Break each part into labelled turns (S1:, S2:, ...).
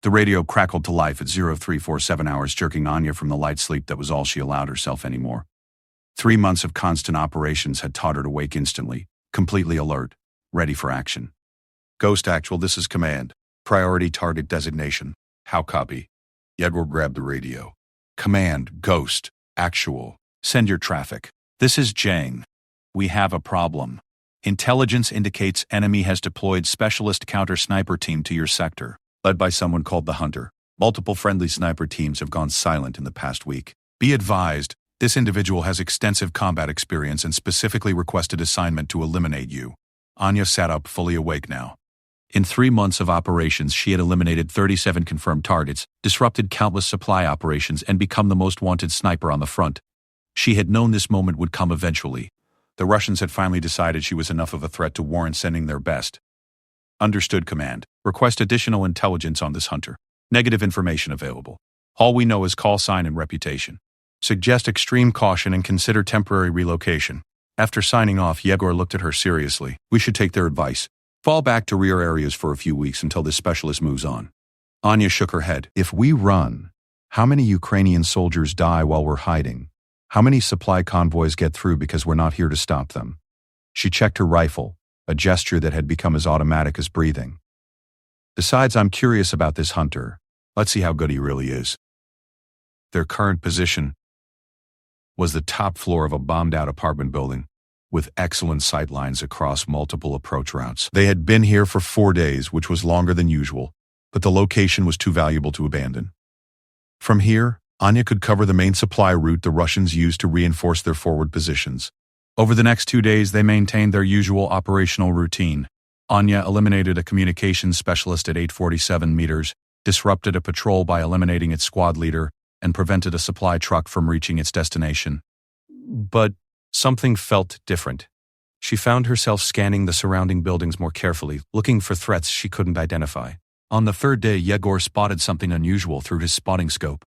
S1: The radio crackled to life at 0347 hours, jerking Anya from the light sleep that was all she allowed herself anymore. 3 months of constant operations had taught her to wake instantly, completely alert, ready for action.
S2: Ghost Actual, this is Command. Priority target designation. How copy? Yegor grabbed the radio. Command, Ghost, Actual.
S1: Send your traffic. This is Jang. We have a problem. Intelligence indicates enemy has deployed specialist counter-sniper team to your sector, led by someone called the Hunter. Multiple friendly sniper teams have gone silent in the past week. Be advised, this individual has extensive combat experience and specifically requested assignment to eliminate you. Anya sat up, fully awake now. In 3 months of operations, she had eliminated 37 confirmed targets, disrupted countless supply operations, and become the most wanted sniper on the front. She had known this moment would come eventually. The Russians had finally decided she was enough of a threat to warrant sending their best. Understood, Command. Request additional intelligence on this Hunter. Negative information available. All we know is call sign and reputation. Suggest extreme caution and consider temporary relocation. After signing off, Yegor looked at her seriously. We should take their advice. Fall back to rear areas for a few weeks until this specialist moves on. Anya shook her head.
S2: If we run, how many Ukrainian soldiers die while we're hiding? How many supply convoys get through because we're not here to stop them? She checked her rifle, a gesture that had become as automatic as breathing. Besides, I'm curious about this Hunter. Let's see how good he really is. Their current position was the top floor of a bombed-out apartment building, with excellent sight lines across multiple approach routes. They had been here for 4 days, which was longer than usual, but the location was too valuable to abandon. From here, Anya could cover the main supply route the Russians used to reinforce their forward positions.
S1: Over the next 2 days, they maintained their usual operational routine. Anya eliminated a communications specialist at 847 meters, disrupted a patrol by eliminating its squad leader, and prevented a supply truck from reaching its destination. But something felt different. She found herself scanning the surrounding buildings more carefully, looking for threats she couldn't identify. On the 3rd day, Yegor spotted something unusual through his spotting scope.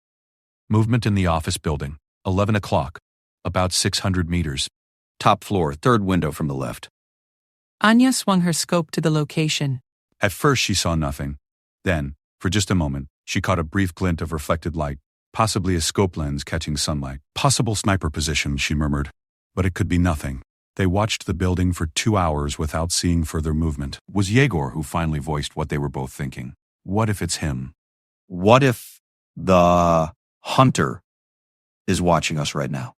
S1: Movement in the office building. 11 o'clock. About 600 meters. Top floor, 3rd window from the left.
S3: Anya swung her scope to the location.
S1: At first she saw nothing. Then, for just a moment, she caught a brief glint of reflected light, possibly a scope lens catching sunlight. Possible sniper position, she murmured. But it could be nothing. They watched the building for 2 hours without seeing further movement. It was Yegor who finally voiced what they were both thinking. What if it's him?
S4: What if the Hunter is watching us right now?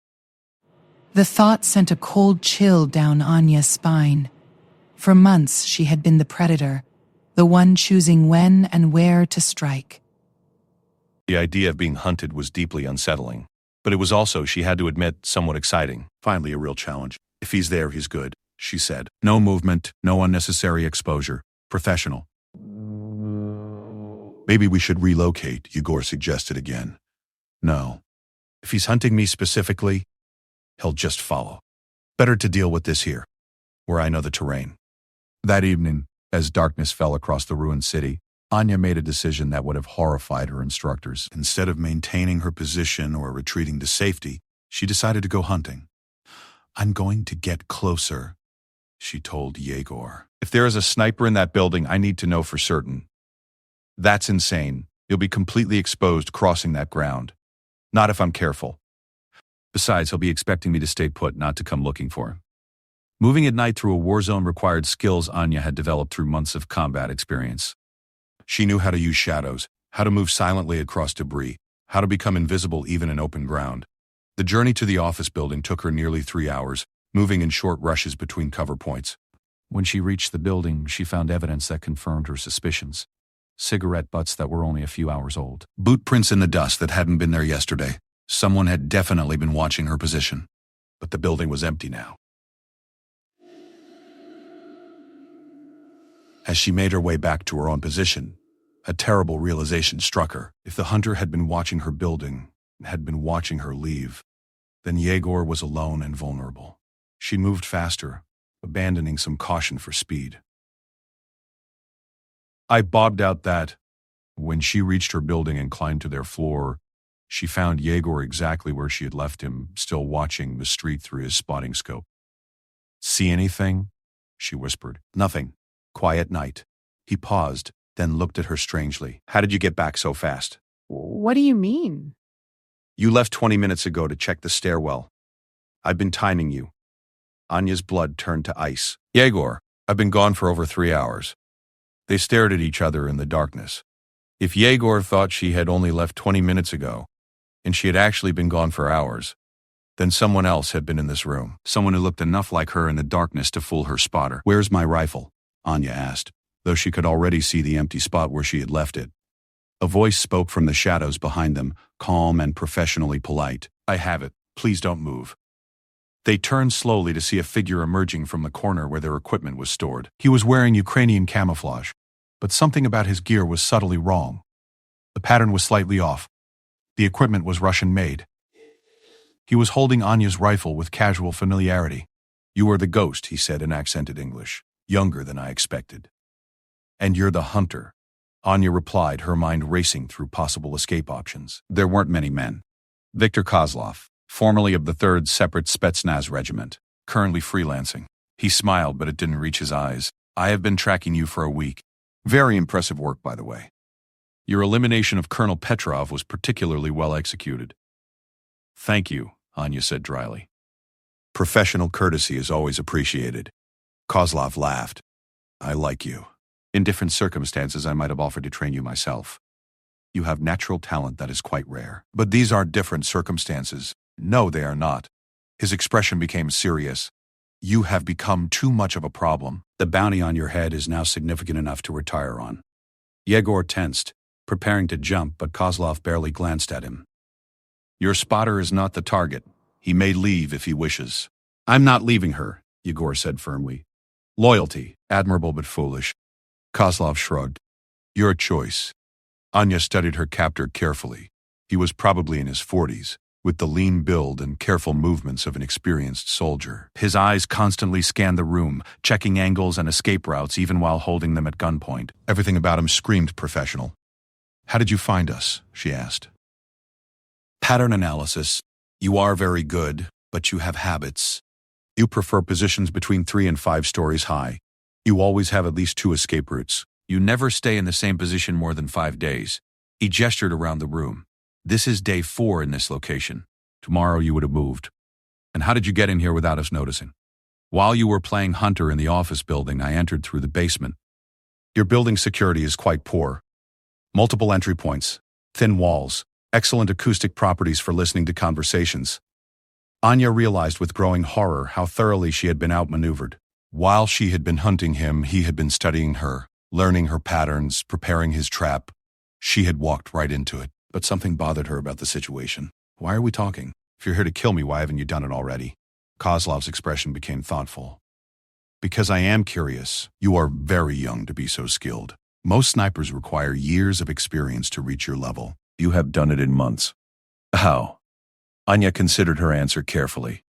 S3: The thought sent a cold chill down Anya's spine. For months, she had been the predator, the one choosing when and where to strike.
S1: The idea of being hunted was deeply unsettling. But it was also, she had to admit, somewhat exciting. Finally, a real challenge. If he's there, he's good, she said. No movement, no unnecessary exposure. Professional.
S2: Maybe we should relocate, Yegor suggested again.
S1: No. If he's hunting me specifically, he'll just follow. Better to deal with this here, where I know the terrain. That evening, as darkness fell across the ruined city, Anya made a decision that would have horrified her instructors. Instead of maintaining her position or retreating to safety, she decided to go hunting. I'm going to get closer, she told Yegor. If there is a sniper in that building, I need to know for certain. That's insane. You'll be completely exposed crossing that ground. Not if I'm careful. Besides, he'll be expecting me to stay put, not to come looking for him. Moving at night through a war zone required skills Anya had developed through months of combat experience. She knew how to use shadows, how to move silently across debris, how to become invisible even in open ground. The journey to the office building took her nearly 3 hours, moving in short rushes between cover points. When she reached the building, she found evidence that confirmed her suspicions. Cigarette butts that were only a few hours old. Boot prints in the dust that hadn't been there yesterday. Someone had definitely been watching her position. But the building was empty now. As she made her way back to her own position, a terrible realization struck her. If the Hunter had been watching her building, had been watching her leave, then Yegor was alone and vulnerable. She moved faster, abandoning some caution for speed. I bobbed out that, when she reached her building and climbed to their floor, she found Yegor exactly where she had left him, still watching the street through his spotting scope. See anything? She whispered. Nothing. Quiet night. He paused,
S2: then looked at her strangely. How did you get back so fast?
S5: What do you mean?
S2: You left 20 minutes ago to check the stairwell. I've been timing you. Anya's blood turned to ice. Yegor, I've been gone for over 3 hours. They stared at each other in the darkness. If Yegor thought she had only left 20 minutes ago, and she had actually been gone for hours, then someone else had been in this room. Someone who looked enough like her in the darkness to fool her spotter. Where's my rifle? Anya asked, though she could already see the empty spot where she had left it. A voice spoke from the shadows behind them, calm and professionally polite. I have it. Please don't move. They turned slowly to see a figure emerging from the corner where their equipment was stored. He was wearing Ukrainian camouflage, but something about his gear was subtly wrong. The pattern was slightly off. The equipment was Russian-made. He was holding Anya's rifle with casual familiarity. You are the ghost, he said in accented English, younger than I expected. And you're the hunter, Anya replied, her mind racing through possible escape options. There weren't many men. Viktor Kozlov, formerly of the 3rd Separate Spetsnaz Regiment, currently freelancing. He smiled, but it didn't reach his eyes. I have been tracking you for a week. Very impressive work, by the way. Your elimination of Colonel Petrov was particularly well executed. Thank you, Anya said dryly. Professional courtesy is always appreciated. Kozlov laughed. I like you. In different circumstances, I might have offered to train you myself. You have natural talent that is quite rare. But these are different circumstances. No, they are not. His expression became serious. You have become too much of a problem. The bounty on your head is now significant enough to retire on. Yegor tensed, preparing to jump, but Kozlov barely glanced at him. Your spotter is not the target. He may leave if he wishes. I'm not leaving her, Yegor said firmly. Loyalty, admirable but foolish. Kozlov shrugged. Your choice. Anya studied her captor carefully. He was probably in his 40s, with the lean build and careful movements of an experienced soldier. His eyes constantly scanned the room, checking angles and escape routes even while holding them at gunpoint. Everything about him screamed professional. How did you find us? She asked. Pattern analysis. You are very good, but you have habits. You prefer positions between 3 and 5 stories high. You always have at least 2 escape routes. You never stay in the same position more than 5 days. He gestured around the room. This is day 4 in this location. Tomorrow you would have moved. And how did you get in here without us noticing? While you were playing hunter in the office building, I entered through the basement. Your building security is quite poor. Multiple entry points, thin walls, excellent acoustic properties for listening to conversations. Anya realized with growing horror how thoroughly she had been outmaneuvered. While she had been hunting him, he had been studying her, learning her patterns, preparing his trap. She had walked right into it, but something bothered her about the situation. Why are we talking? If you're here to kill me, why haven't you done it already? Kozlov's expression became thoughtful. Because I am curious. You are very young to be so skilled. Most snipers require years of experience to reach your level. You have done it in months. How? Anya considered her answer carefully.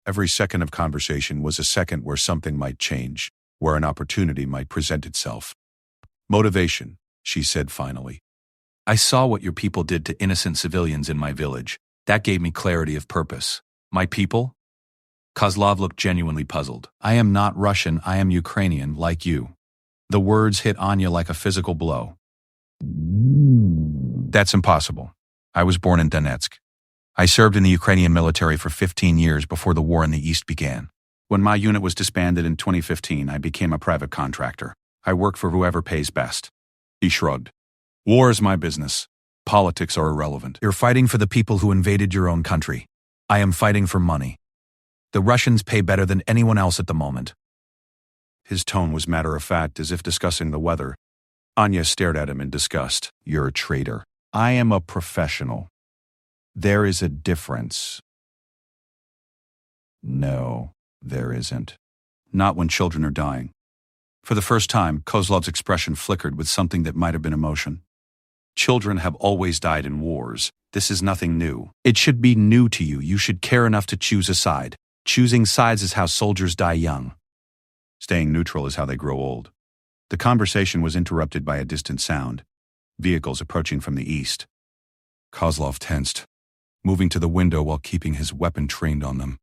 S2: Every second of conversation was a second where something might change, where an opportunity might present itself. Motivation, she said finally. I saw what your people did to innocent civilians in my village. That gave me clarity of purpose. My people? Kozlov looked genuinely puzzled. I am not Russian, I am Ukrainian, like you. The words hit Anya like a physical blow. That's impossible. I was born in Donetsk. I served in the Ukrainian military for 15 years before the war in the East began. When my unit was disbanded in 2015, I became a private contractor. I work for whoever pays best. He shrugged. War is my business. Politics are irrelevant. You're fighting for the people who invaded your own country. I am fighting for money. The Russians pay better than anyone else at the moment. His tone was matter-of-fact, as if discussing the weather. Anya stared at him in disgust. You're a traitor. I am a professional. There is a difference. No, there isn't. Not when children are dying. For the first time, Kozlov's expression flickered with something that might have been emotion. Children have always died in wars. This is nothing new. It should be new to you. You should care enough to choose a side. Choosing sides is how soldiers die young. Staying neutral is how they grow old. The conversation was interrupted by a distant sound. Vehicles approaching from the east. Kozlov tensed, moving to the window while keeping his weapon trained on them.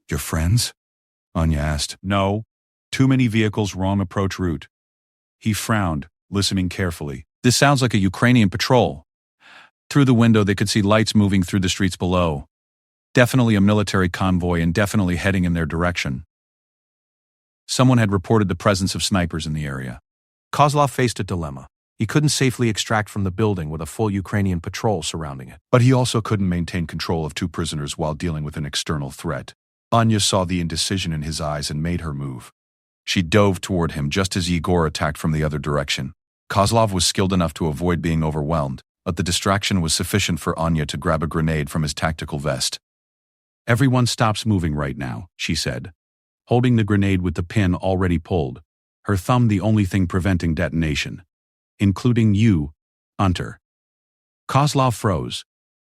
S2: Your friends? Anya asked. No. Too many vehicles, wrong approach route. He frowned,
S1: listening carefully. This sounds like a Ukrainian patrol. Through the window they could see lights moving through the streets below. Definitely a military convoy and definitely heading in their direction. Someone had reported the presence of snipers in the area.
S6: Kozlov faced a dilemma. He couldn't safely extract from the building with a full Ukrainian patrol surrounding it.
S1: But he also couldn't maintain control of two prisoners while dealing with an external threat. Anya saw the indecision in his eyes and made her move. She dove toward him just as Yegor attacked from the other direction. Kozlov was skilled enough to avoid being overwhelmed, but the distraction was sufficient for Anya to grab a grenade from his tactical vest. "Everyone stops moving right now," she said, holding the grenade with the pin already pulled, her thumb the only thing preventing detonation. "Including you, Unter." Kozlov froze,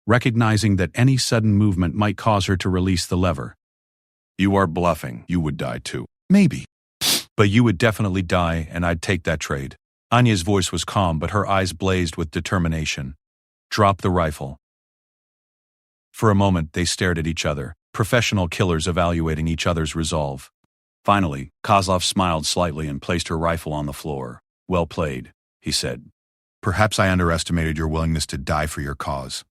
S1: recognizing that any sudden movement might cause her to release the lever. "You are bluffing. You would die too." "Maybe. But you would definitely die, and I'd take that trade." Anya's voice was calm, but her eyes blazed with determination. "Drop the rifle." For a moment, they stared at each other, professional killers evaluating each other's resolve. Finally, Kozlov smiled slightly and placed her rifle on the floor. "Well played," he said. "Perhaps I underestimated your willingness to die for your cause.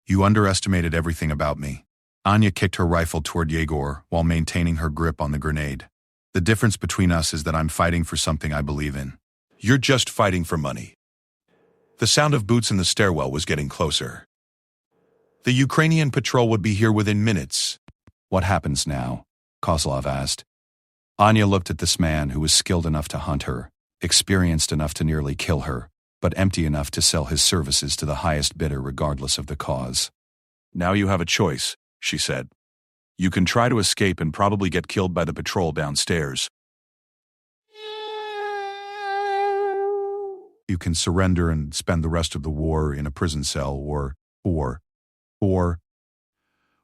S1: You underestimated everything about me." Anya kicked her rifle toward Yegor while maintaining her grip on the grenade. "The difference between us is that I'm fighting for something I believe in. You're just fighting for money." The sound of boots in the stairwell was getting closer. The Ukrainian patrol would be here within minutes. "What happens now?" Kozlov asked. Anya looked at this man who was skilled enough to hunt her, experienced enough to nearly kill her, but empty enough to sell his services to the highest bidder regardless of the cause. "Now you have a choice," she said. "You can try to escape and probably get killed by the patrol downstairs. You can surrender and spend the rest of the war in a prison cell, or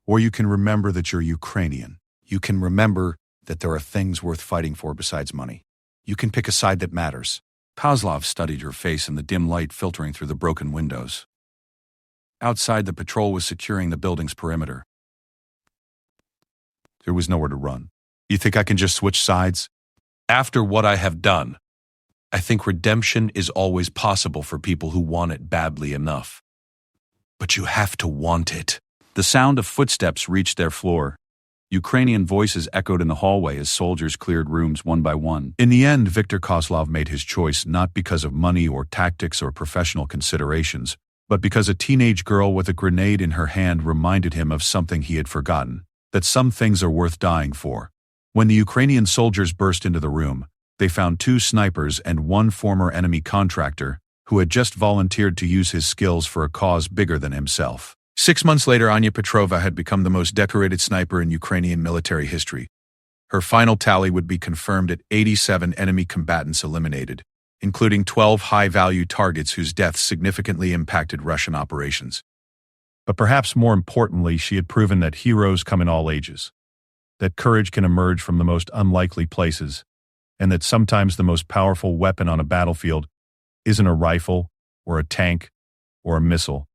S1: you can remember that you're Ukrainian. You can remember that there are things worth fighting for besides money. You can pick a side that matters." Kozlov studied her face in the dim light filtering through the broken windows. Outside, the patrol was securing the building's perimeter. There was nowhere to run. "You think I can just switch sides?" "After what I have done, I think redemption is always possible for people who want it badly enough. But you have to want it." The sound of footsteps reached their floor. Ukrainian voices echoed in the hallway as soldiers cleared rooms one by one. In the end, Viktor Kozlov made his choice not because of money or tactics or professional considerations, but because a teenage girl with a grenade in her hand reminded him of something he had forgotten, that some things are worth dying for. When the Ukrainian soldiers burst into the room, they found two snipers and one former enemy contractor who had just volunteered to use his skills for a cause bigger than himself. 6 months later, Anya Petrova had become the most decorated sniper in Ukrainian military history. Her final tally would be confirmed at 87 enemy combatants eliminated, including 12 high-value targets whose deaths significantly impacted Russian operations. But perhaps more importantly, she had proven that heroes come in all ages, that courage can emerge from the most unlikely places, and that sometimes the most powerful weapon on a battlefield isn't a rifle or a tank or a missile.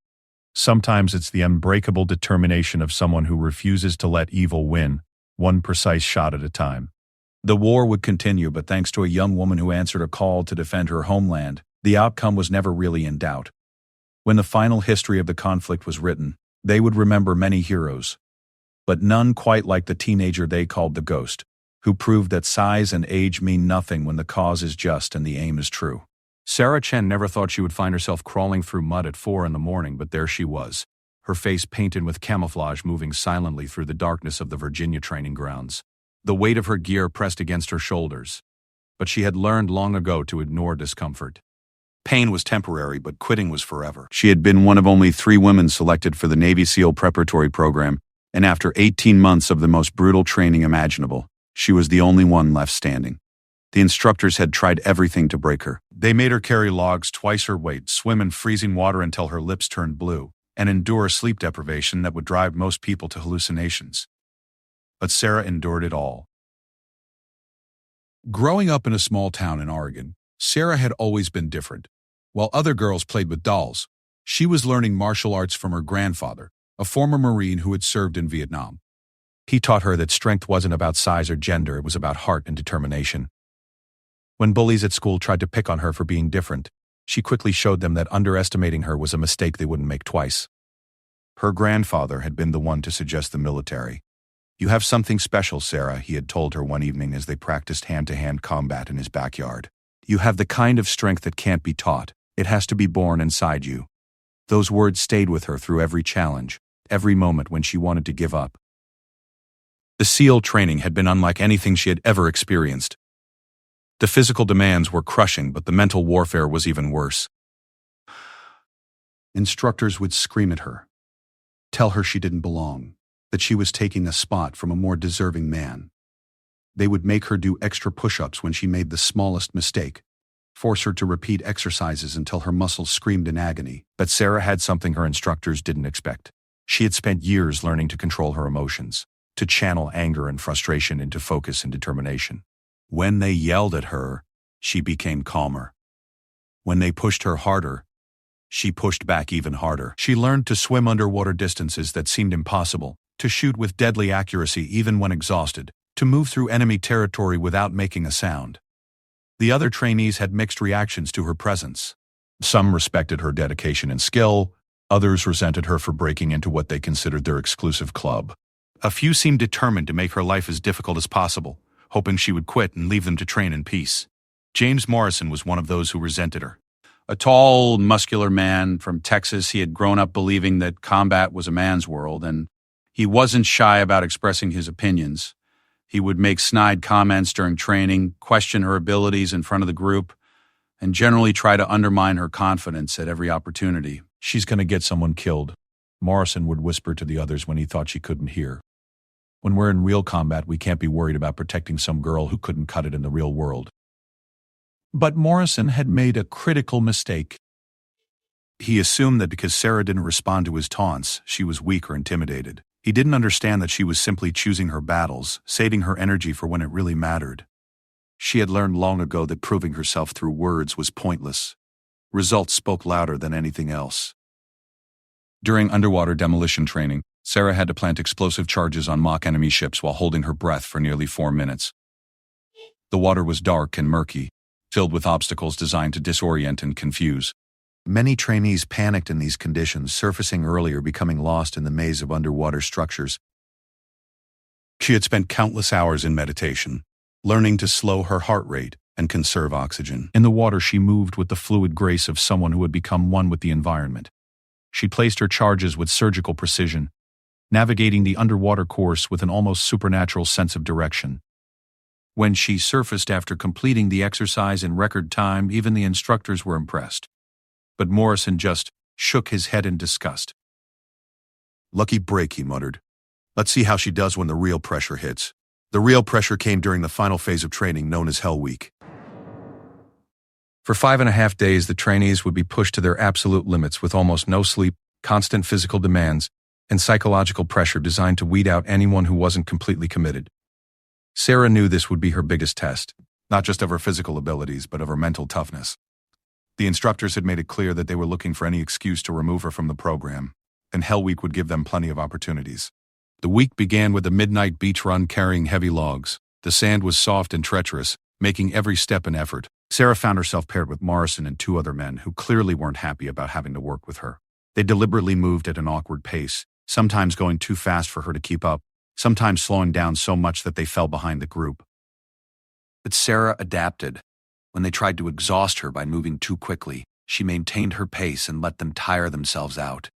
S1: Sometimes it's the unbreakable determination of someone who refuses to let evil win, one precise shot at a time. The war would continue, but thanks to a young woman who answered a call to defend her homeland, the outcome was never really in doubt. When the final history of the conflict was written, they would remember many heroes, but none quite like the teenager they called the Ghost, who proved that size and age mean nothing when the cause is just and the aim is true. Sarah Chen never thought she would find herself crawling through mud at 4 a.m, but there she was, her face painted with camouflage moving silently through the darkness of the Virginia training grounds. The weight of her gear pressed against her shoulders, but she had learned long ago to ignore discomfort. Pain was temporary, but quitting was forever. She had been one of only 3 women selected for the Navy SEAL preparatory program, and after 18 months of the most brutal training imaginable, she was the only one left standing. The instructors had tried everything to break her. They made her carry logs twice her weight, swim in freezing water until her lips turned blue, and endure sleep deprivation that would drive most people to hallucinations. But Sarah endured it all. Growing up in a small town in Oregon, Sarah had always been different. While other girls played with dolls, she was learning martial arts from her grandfather, a former Marine who had served in Vietnam. He taught her that strength wasn't about size or gender, it was about heart and determination. When bullies at school tried to pick on her for being different,
S6: She quickly showed them that underestimating her was a mistake they wouldn't make twice.
S2: Her grandfather had been the one to suggest the military. "You have something special, Sarah," he had told her one evening as they practiced hand-to-hand combat in his backyard. "You have the kind of strength that can't be taught. It has to be born inside you." Those words stayed with her through every challenge, every moment when she wanted to give up. The SEAL training had been unlike anything she had ever experienced. The physical demands were crushing, but the mental warfare was even worse. Instructors would scream at her, tell her she didn't belong, that she was taking a spot from a more deserving man. They would make her do extra push-ups when she made the smallest mistake, force her to repeat exercises until her muscles screamed in agony. But Sarah had something her instructors didn't expect. She had spent years learning to control her emotions, to channel anger and frustration into focus and determination. When they yelled at her, she became calmer. When they pushed her harder, she pushed back even harder. She learned to swim underwater distances that seemed impossible, to shoot with deadly accuracy even when exhausted, to move through enemy territory without making a sound. The other trainees had mixed reactions to her presence. Some respected her dedication and skill, others resented her for breaking into what they considered their exclusive club. A few seemed determined to make her life as difficult as possible, hoping she would quit and leave them to train in peace. James Morrison was one of those who resented her. A tall, muscular man from Texas, he had grown up believing that combat was a man's world, and he wasn't shy about expressing his opinions. He would make snide comments during training, question her abilities in front of the group, and generally try to undermine her confidence at every opportunity.
S6: "She's going to get someone killed," Morrison would whisper to the others when he thought she couldn't hear. "When we're in real combat, we can't be worried about protecting some girl who couldn't cut it in the real world." But Morrison had made a critical mistake. He assumed that because Sarah didn't respond to his taunts, she was weak or intimidated. He didn't understand that she was simply choosing her battles, saving her energy for when it really mattered. She had learned long ago that proving herself through words was pointless. Results spoke louder than anything else. During underwater demolition training, Sarah had to plant explosive charges on mock enemy ships while holding her breath for nearly 4 minutes. The water was dark and murky, filled with obstacles designed to disorient and confuse. Many trainees panicked in these conditions, surfacing early or becoming lost in the maze of underwater structures. She had spent countless hours in meditation, learning to slow her heart rate and conserve oxygen. In the water, she moved with the fluid grace of someone who had become one with the environment. She placed her charges with surgical precision, navigating the underwater course with an almost supernatural sense of direction. When she surfaced after completing the exercise in record time, even the instructors were impressed. But Morrison just shook his head in disgust. "Lucky break," he muttered. "Let's see how she does when the real pressure hits." The real pressure came during the final phase of training known as Hell Week. For 5.5 days, the trainees would be pushed to their absolute limits with almost no sleep, constant physical demands, and psychological pressure designed to weed out anyone who wasn't completely committed. Sarah knew this would be her biggest test, not just of her physical abilities, but of her mental toughness. The instructors had made it clear that they were looking for any excuse to remove her from the program, and Hell Week would give them plenty of opportunities. The week began with a midnight beach run carrying heavy logs. The sand was soft and treacherous, making every step an effort. Sarah found herself paired with Morrison and 2 other men who clearly weren't happy about having to work with her. They deliberately moved at an awkward pace, sometimes going too fast for her to keep up, sometimes slowing down so much that they fell behind the group. But Sarah adapted. When they tried to exhaust her by moving too quickly, she maintained her pace and let them tire themselves out.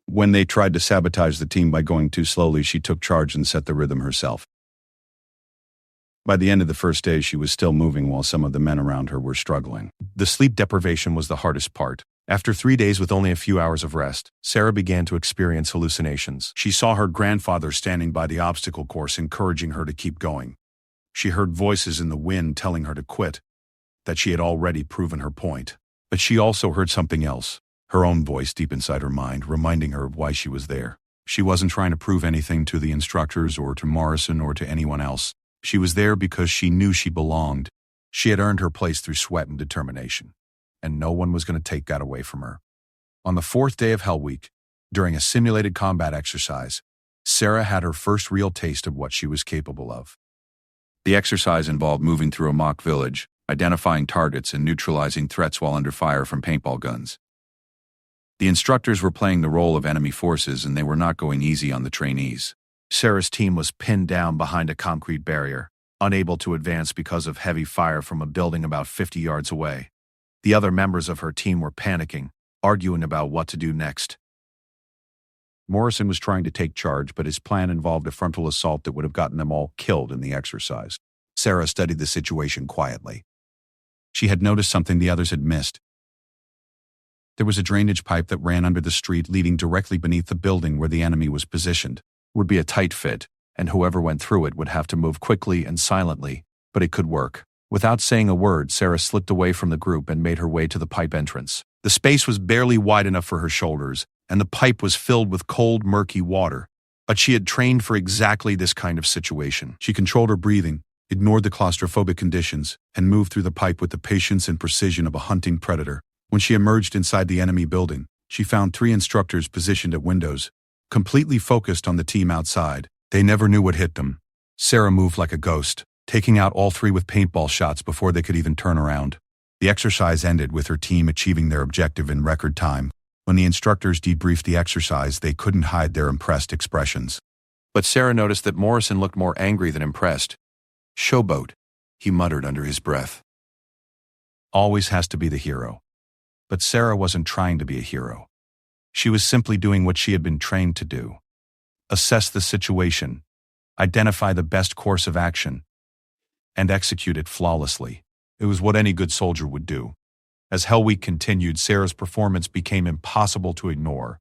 S6: When they tried to sabotage the team by going too slowly, she took charge and set the rhythm herself. By the end of the first day, she was still moving while some of the men around her were struggling. The sleep deprivation was the hardest part. After 3 days with only a few hours of rest, Sarah began to experience hallucinations. She saw her grandfather standing by the obstacle course, encouraging her to keep going. She heard voices in the wind telling her to quit, that she had already proven her point. But she also heard something else, her own voice deep inside her mind, reminding her of why she was there. She wasn't trying to prove anything to the instructors or to Morrison or to anyone else. She was there because she knew she belonged. She had earned her place through sweat and determination, and no one was going to take that away from her. On the 4th day of Hell Week, during a simulated combat exercise, Sarah had her first real taste of what she was capable of. The exercise involved moving through a mock village,
S1: identifying targets and neutralizing threats while under fire from paintball guns. The instructors were playing the role of enemy forces, and they were not going easy on the trainees. Sarah's team was pinned down behind a concrete barrier, unable to advance because of heavy fire from a building about 50 yards away. The other members of her team were panicking, arguing about what to do next.
S2: Morrison was trying to take charge, but his plan involved a frontal assault that would have gotten them all killed in the exercise.
S1: Sarah studied the situation quietly. She had noticed something the others had missed. There was a drainage pipe that ran under the street leading directly beneath the building where the enemy was positioned. It would be a tight fit, and whoever went through it would have to move quickly and silently, but it could work. Without saying a word, Sarah slipped away from the group and made her way to the pipe entrance. The space was barely wide enough for her shoulders, and the pipe was filled with cold, murky water. But she had trained for exactly this kind of situation. She controlled her breathing, ignored the claustrophobic conditions, and moved through the pipe with the patience and precision of a hunting predator. When she emerged inside the enemy building, she found 3 instructors positioned at windows, completely focused on the team outside. They never knew what hit them. Sarah moved like a ghost, taking out all 3 with paintball shots before they could even turn around. The exercise ended with her team achieving their objective in record time. When the instructors debriefed the exercise, they couldn't hide their impressed expressions. But Sarah noticed that Morrison looked more angry than impressed. "Showboat," he muttered under his breath. Always has to be the hero. But Sarah wasn't trying to be a hero. She was simply doing what she had been trained to do. Assess the situation, identify the best course of action, and execute it flawlessly. It was what any good soldier would do. As Hell Week continued, Sarah's performance became impossible to ignore.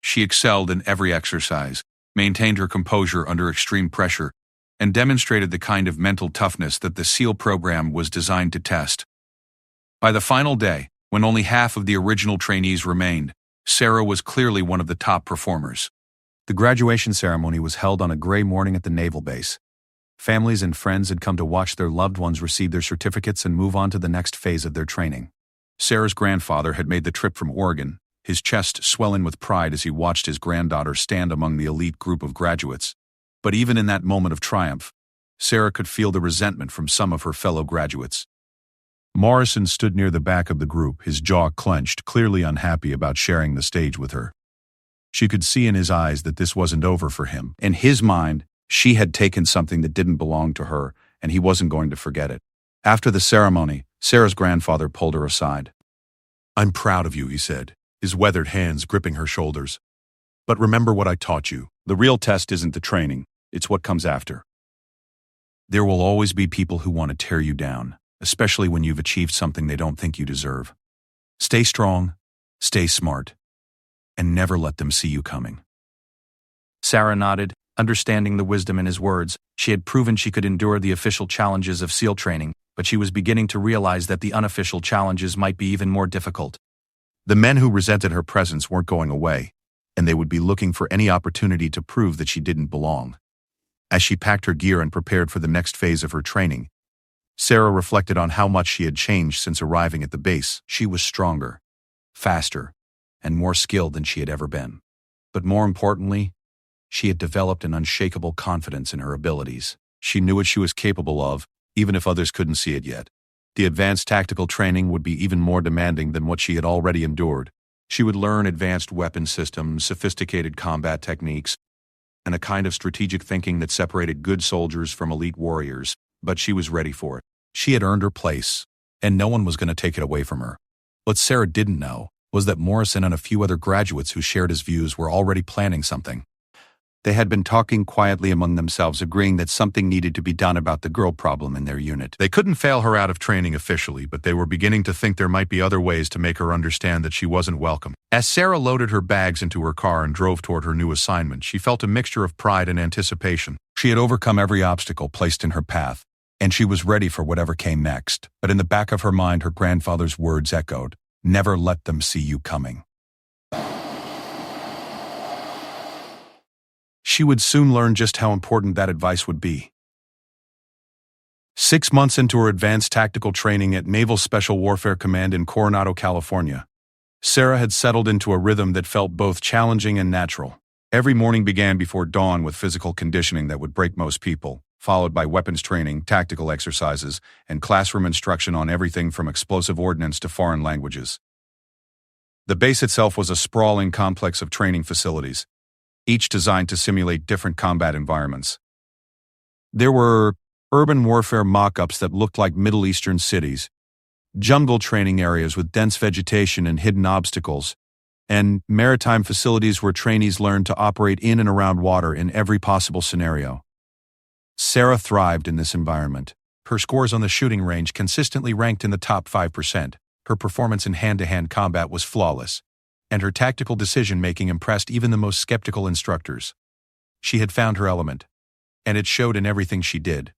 S1: She excelled in every exercise, maintained her composure under extreme pressure, and demonstrated the kind of mental toughness that the SEAL program was designed to test. By the final day, when only half of the original trainees remained, Sarah was clearly one of the top performers. The graduation ceremony was held on a gray morning at the naval base. Families and friends had come to watch their loved ones receive their certificates and move on to the next phase of their training. Sarah's grandfather had made the trip from Oregon, his chest swelling with pride as he watched his granddaughter stand among the elite group of graduates. But even in that moment of triumph, Sarah could feel the resentment from some of her fellow graduates. Morrison stood near the back of the group, his jaw clenched, clearly unhappy about sharing the stage with her. She could see in his eyes that this wasn't over for him. In his mind, she had taken something that didn't belong to her, and he wasn't going to forget it. After the ceremony, Sarah's grandfather pulled her aside. "I'm proud of you," he said, his weathered hands gripping her shoulders. "But remember what I taught you. The real test isn't the training, it's what comes after. There will always be people who want to tear you down, especially when you've achieved something they don't think you deserve. Stay strong, stay smart, and never let them see you coming." Sarah nodded, understanding the wisdom in his words. She had proven she could endure the official challenges of SEAL training, but she was beginning to realize that the unofficial challenges might be even more difficult. The men who resented her presence weren't going away, and they would be looking for any opportunity to prove that she didn't belong. As she packed her gear and prepared for the next phase of her training, Sarah reflected on how much she had changed since arriving at the base. She was stronger, faster, and more skilled than she had ever been. But more importantly, she had developed an unshakable confidence in her abilities. She knew what she was capable of, even if others couldn't see it yet. The advanced tactical training would be even more demanding than what she had already endured. She would learn advanced weapon systems, sophisticated combat techniques, and a kind of strategic thinking that separated good soldiers from elite warriors. But she was ready for it. She had earned her place, and no one was going to take it away from her. What Sarah didn't know was that Morrison and a few other graduates who shared his views were already planning something. They had been talking quietly among themselves, agreeing that something needed to be done about the girl problem in their unit. They couldn't fail her out of training officially, but they were beginning to think there might be other ways to make her understand that she wasn't welcome. As Sarah loaded her bags into her car and drove toward her new assignment, she felt a mixture of pride and anticipation. She had overcome every obstacle placed in her path, and she was ready for whatever came next. But in the back of her mind, her grandfather's words echoed, "Never let them see you coming." She would soon learn just how important that advice would be. 6 months into her advanced tactical training at Naval Special Warfare Command in Coronado, California, Sarah had settled into a rhythm that felt both challenging and natural. Every morning began before dawn with physical conditioning that would break most people,
S2: followed by weapons training, tactical exercises, and classroom instruction on everything from explosive ordnance to foreign languages. The base itself was a sprawling complex of training facilities, each designed to simulate different combat environments. There were urban warfare mock-ups that looked like Middle Eastern cities, jungle training areas with dense vegetation and hidden obstacles, and maritime facilities where trainees learned to operate in and around water in every possible scenario. Sarah thrived in this environment. Her scores on the shooting range consistently ranked in the top 5%. Her performance in hand-to-hand combat was flawless, and her tactical decision-making impressed even the most skeptical instructors. She had found her element, and it showed in everything she did.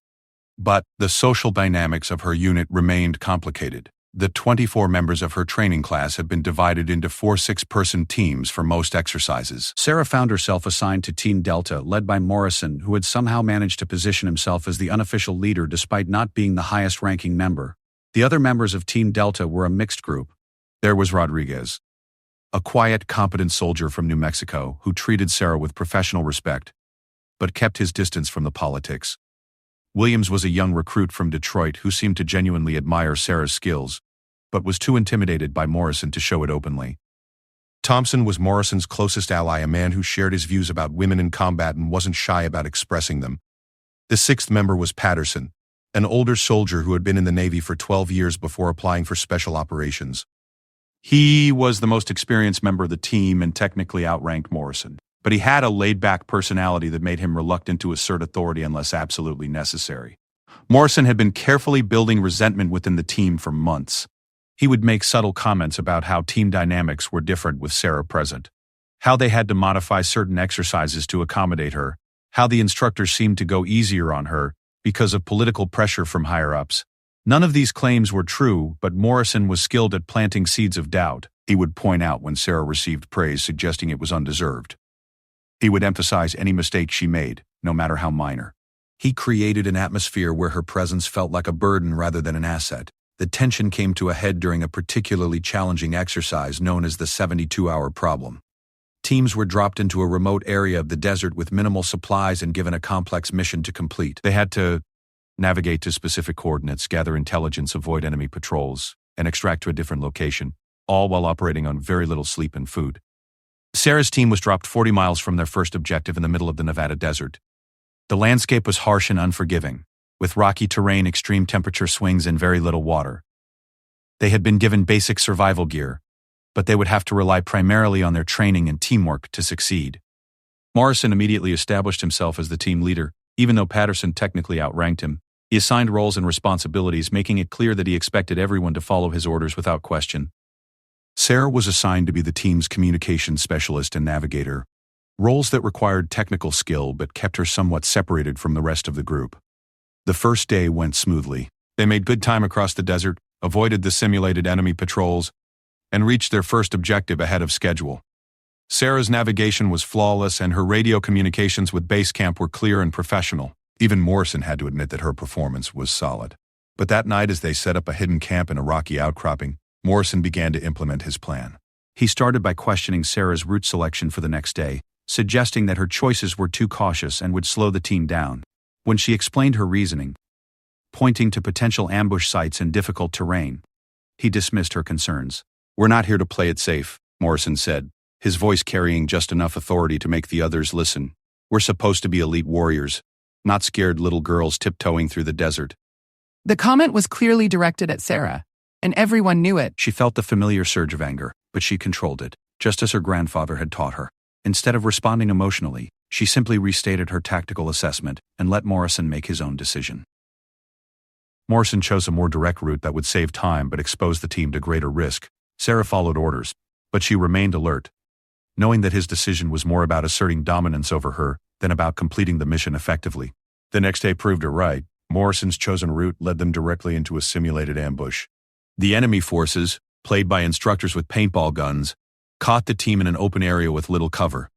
S2: But the social dynamics of her unit remained complicated. The 24 members of her training class had been divided into 4 6-person teams for most exercises.
S7: Sarah found herself assigned to Team Delta, led by Morrison, who had somehow managed to position himself as the unofficial leader despite not being the highest-ranking member. The other members of Team Delta were a mixed group.
S2: There was Rodriguez, a quiet, competent soldier from New Mexico who treated Sarah with professional respect, but kept his distance from the politics. Williams was a young recruit from Detroit who seemed to genuinely admire Sarah's skills, but was too intimidated by Morrison to show it openly. Thompson was Morrison's closest ally, a man who shared his views about women in combat and wasn't shy about expressing them. The 6th member was Patterson, an older soldier who had been in the Navy for 12 years before applying for special operations. He was the most experienced member of the team and technically outranked Morrison, but he had a laid-back personality that made him reluctant to assert authority unless absolutely necessary. Morrison had been carefully building resentment within the team for months. He would make subtle comments about how team dynamics were different with Sarah present, how they had to modify certain exercises to accommodate her, how the instructors seemed to go easier on her because of political pressure from higher-ups. None of these claims were true, but Morrison was skilled at planting seeds of doubt. He would point out when Sarah received praise, suggesting it was undeserved. He would emphasize any mistake she made, no matter how minor. He created an atmosphere where her presence felt like a burden rather than an asset. The tension came to a head during a particularly challenging exercise known as the 72-hour problem. Teams were dropped into a remote area of the desert with minimal supplies and given a complex mission to complete. They had to navigate to specific coordinates, gather intelligence, avoid enemy patrols, and extract to a different location, all while operating on very little sleep and food. Sarah's team was dropped 40 miles from their first objective in the middle of the Nevada desert. The landscape was harsh and unforgiving, with rocky terrain, extreme temperature swings, and very little water. They had been given basic survival gear, but they would have to rely primarily on their training and teamwork to succeed. Morrison immediately established himself as the team leader, even though Patterson technically outranked him. He assigned roles and responsibilities, making it clear that he expected everyone to follow his orders without question. Sarah was assigned to be the team's communications specialist and navigator, roles that required technical skill but kept her somewhat separated from the rest of the group. The first day went smoothly. They made good time across the desert, avoided the simulated enemy patrols, and reached their first objective ahead of schedule. Sarah's navigation was flawless and her radio communications with base camp were clear and professional. Even Morrison had to admit that her performance was solid. But that night, as they set up a hidden camp in a rocky outcropping, Morrison began to implement his plan. He started by questioning Sarah's route selection for the next day, suggesting that her choices were too cautious and would slow the team down. When she explained her reasoning, pointing to potential ambush sites and difficult terrain, he dismissed her concerns. "We're not here to play it safe," Morrison said, his voice carrying just enough authority to make the others listen. "We're supposed to be elite warriors, not scared little girls tiptoeing through the desert."
S5: The comment was clearly directed at Sarah, and everyone knew it.
S7: She felt the familiar surge of anger, but she controlled it, just as her grandfather had taught her. Instead of responding emotionally, she simply restated her tactical assessment and let Morrison make his own decision.
S2: Morrison chose a more direct route that would save time but expose the team to greater risk. Sarah followed orders, but she remained alert, knowing that his decision was more about asserting dominance over her than about completing the mission effectively. The next day proved her right. Morrison's chosen route led them directly into a simulated ambush. The enemy forces, played by instructors with paintball guns, caught the team in an open area with little cover.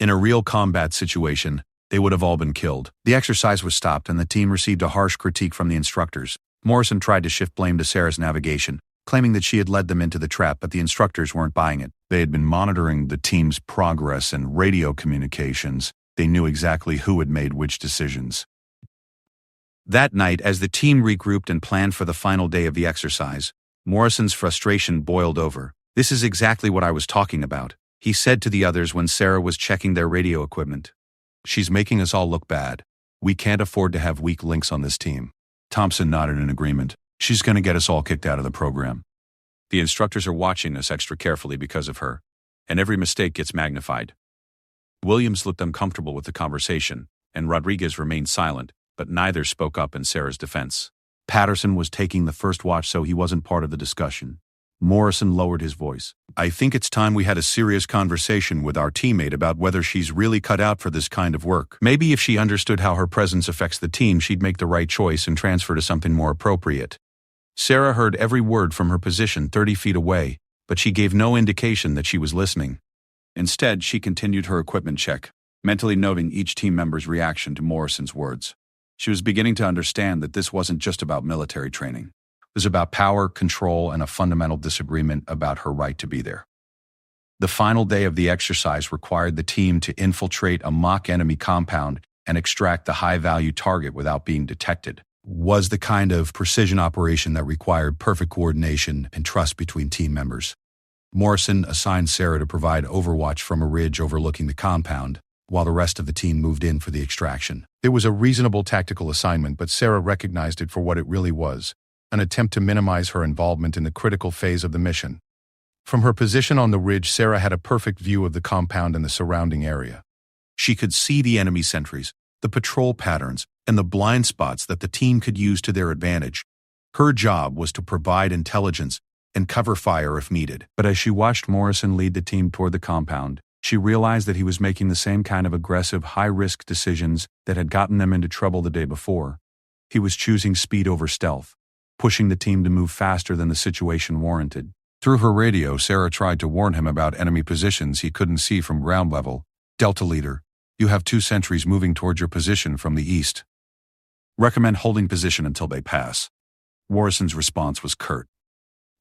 S2: In a real combat situation, they would have all been killed. The exercise was stopped and the team received a harsh critique from the instructors. Morrison tried to shift blame to Sarah's navigation, claiming that she had led them into the trap, but the instructors weren't buying it. They had been monitoring the team's progress and radio communications. They knew exactly who had made which decisions.
S7: That night, as the team regrouped and planned for the final day of the exercise, Morrison's frustration boiled over. "This is exactly what I was talking about," he said to the others when Sarah was checking their radio equipment.
S1: She's making us all look bad. We can't afford to have weak links on this team. Thompson nodded in agreement. She's going to get us all kicked out of the program.
S6: The instructors are watching us extra carefully because of her, and every mistake gets magnified. Williams looked uncomfortable with the conversation, and Rodriguez remained silent, but neither spoke up in Sarah's defense.
S1: Patterson was taking the first watch, so he wasn't part of the discussion. Morrison lowered his voice. "I think it's time we had a serious conversation with our teammate about whether she's really cut out for this kind of work. Maybe if she understood how her presence affects the team, she'd make the right choice and transfer to something more appropriate." Sarah heard every word from her position 30 feet away, but she gave no indication that she was listening.
S6: Instead, she continued her equipment check, mentally noting each team member's reaction to Morrison's words. She was beginning to understand that this wasn't just about military training.
S1: It was about power, control, and a fundamental disagreement about her right to be there. The final day of the exercise required the team to infiltrate a mock enemy compound and extract the high-value target without being detected. It was the kind of precision operation that required perfect coordination and trust between team members. Morrison assigned Sarah to provide overwatch from a ridge overlooking the compound, while the rest of the team moved in for the extraction. It was a reasonable tactical assignment, but Sarah recognized it for what it really was, an attempt to minimize her involvement in the critical phase of the mission. From her position on the ridge, Sarah had a perfect view of the compound and the surrounding area. She could see the enemy sentries, the patrol patterns, and the blind spots that the team could use to their advantage. Her job was to provide intelligence and cover fire if needed.
S6: But as she watched Morrison lead the team toward the compound, she realized that he was making the same kind of aggressive, high-risk decisions that had gotten them into trouble the day before. He was choosing speed over stealth, pushing the team to move faster than the situation warranted.
S1: Through her radio, Sarah tried to warn him about enemy positions he couldn't see from ground level. "Delta Leader, you have 2 sentries moving towards your position from the east. Recommend holding position until they pass." Morrison's response was curt.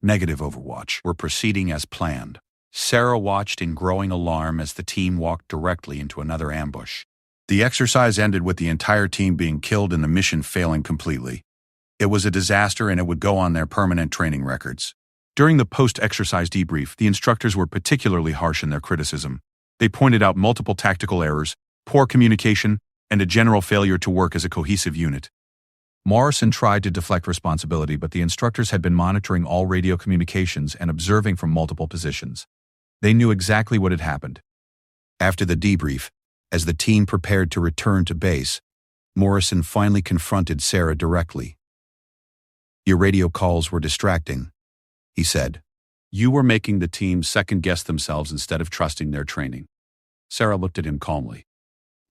S1: "Negative, Overwatch. We're proceeding as planned." Sarah watched in growing alarm as the team walked directly into another ambush. The exercise ended with the entire team being killed and the mission failing completely. It was a disaster, and it would go on their permanent training records. During the post-exercise debrief, the instructors were particularly harsh in their criticism. They pointed out multiple tactical errors, poor communication, and a general failure to work as a cohesive unit. Morrison tried to deflect responsibility, but the instructors had been monitoring all radio communications and observing from multiple positions. They knew exactly what had happened. After the debrief, as the team prepared to return to base, Morrison finally confronted Sarah directly. "Your radio calls were distracting," he said.
S6: "You were making the team second-guess themselves instead of trusting their training." Sarah looked at him calmly.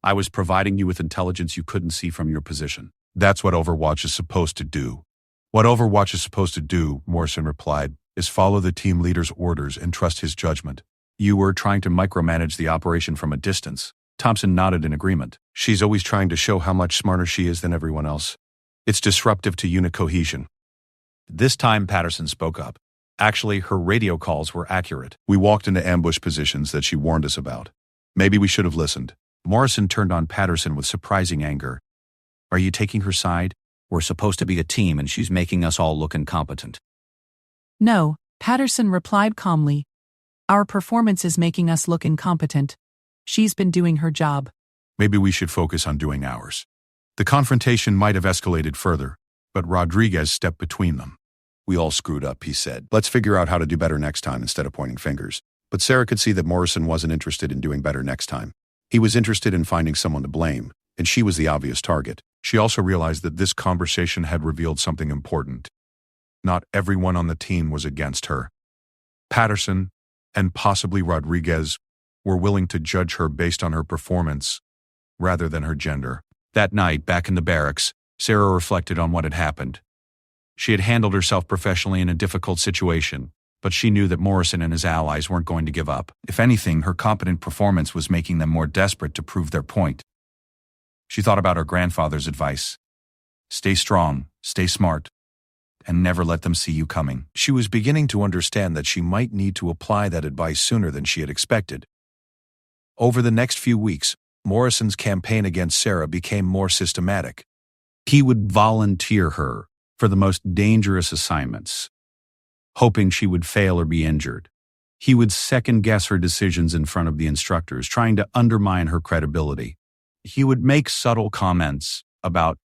S6: "I was providing you with intelligence you couldn't see from your position."
S1: "That's what Overwatch is supposed to do." "What Overwatch is supposed to do," Morrison replied, "is follow the team leader's orders and trust his judgment."
S6: "You were trying to micromanage the operation from a distance." Thompson nodded in agreement.
S1: "She's always trying to show how much smarter she is than everyone else. It's disruptive to unit cohesion."
S6: This time Patterson spoke up. Actually, her radio calls were accurate.
S1: "We walked into ambush positions that she warned us about. Maybe we should have listened."
S7: Morrison turned on Patterson with surprising anger. "Are you taking her side? We're supposed to be a team, and she's making us all look incompetent."
S3: No, Patterson replied calmly. Our performance is making us look incompetent. She's been doing her job.
S1: Maybe we should focus on doing ours. The confrontation might have escalated further, but Rodriguez stepped between them. "We all screwed up," he said. "Let's figure out how to do better next time instead of pointing fingers." But Sarah could see that Morrison wasn't interested in doing better next time. He was interested in finding someone to blame, and she was the obvious target. She also realized that this conversation had revealed something important. Not everyone on the team was against her. Patterson, and possibly Rodriguez, were willing to judge her based on her performance, rather than her gender. That night, back in the barracks, Sarah reflected on what had happened. She had handled herself professionally in a difficult situation, but she knew that Morrison and his allies weren't going to give up. If anything, her competent performance was making them more desperate to prove their point. She thought about her grandfather's advice. Stay strong, stay smart, and never let them see you coming. She was beginning to understand that she might need to apply that advice sooner than she had expected. Over the next few weeks, Morrison's campaign against Sarah became more systematic.
S7: He would volunteer her for the most dangerous assignments, hoping she would fail or be injured. He would second-guess her decisions in front of the instructors, trying to undermine her credibility. He would make subtle comments about